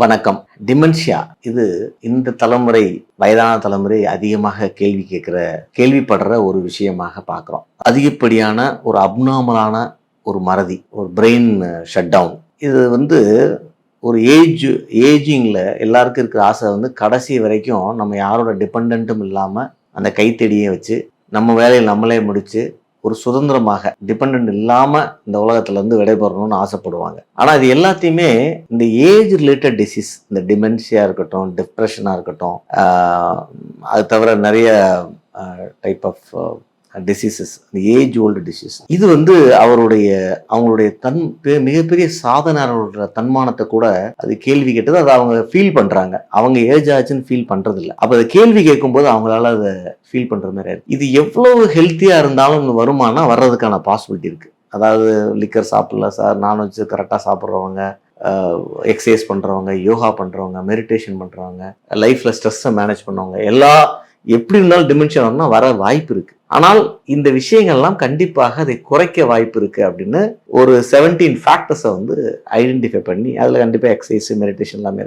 வணக்கம். டிமென்ஷியா இது இந்த தலைமுறை, வயதான தலைமுறை அதிகமாக கேள்விப்படுற ஒரு விஷயமாக பார்க்குறோம். அதிகப்படியான ஒரு அப்நார்மலான ஒரு மறதி, ஒரு பிரெயின் ஷட் டவுன். இது ஒரு ஏஜிங்கில் எல்லாருக்கும் இருக்கிற ஆசை கடைசி வரைக்கும் நம்ம யாரோட டிபெண்ட்டும் இல்லாமல் அந்த கைத்தடியை வச்சு நம்ம வேலையை நம்மளே முடித்து ஒரு சுதந்திரமாக டிபெண்ட் இல்லாமல் இந்த உலகத்துல விடைபெறணும்னு ஆசைப்படுவாங்க. ஆனால் இது எல்லாத்தையுமே இந்த ஏஜ் ரிலேட்டட் டிசீஸ், இந்த டிமென்ஷியா இருக்கட்டும், டிப்ரெஷனாக இருக்கட்டும், அது தவிர நிறைய type of diseases, age old disease, இது அவங்களுடைய மிகப்பெரிய சாதனையாளர்களோட தன்மானத்தை கூட அது கேள்வி கேட்டது. அதை அவங்க ஃபீல் பண்றாங்க. அவங்க ஏஜ் ஆச்சுன்னு ஃபீல் பண்றது இல்லை. அப்ப அதை கேள்வி கேட்கும்போது அவங்களால அதை ஃபீல் பண்ற மாதிரி ஆயிருக்கு. இது எவ்வளவு ஹெல்த்தியா இருந்தாலும் வருமானா வர்றதுக்கான பாசிபிலிட்டி இருக்கு. அதாவது லிக்கர் சாப்பிடல சார், நான்வெஜ் கரெக்டாக சாப்பிட்றவங்க, எக்ஸசைஸ் பண்ணுறவங்க, யோகா பண்ணுறவங்க, மெடிடேஷன் பண்ணுறவங்க, லைஃப்பில் ஸ்ட்ரெஸ்ஸை மேனேஜ் பண்ணுறவங்க, எப்படி இருந்தாலும் டிமென்ஷன் வர வாய்ப்பு இருக்கு. ஆனால் இந்த விஷயங்கள்லாம் கண்டிப்பாக அதை குறைக்க வாய்ப்பு இருக்கு அப்படின்னு ஒரு 17 ஃபேக்டர்ஸை ஐடென்டிஃபை பண்ணி அதில் கண்டிப்பாக எக்ஸசைஸ், மெடிடேஷன் எல்லாமே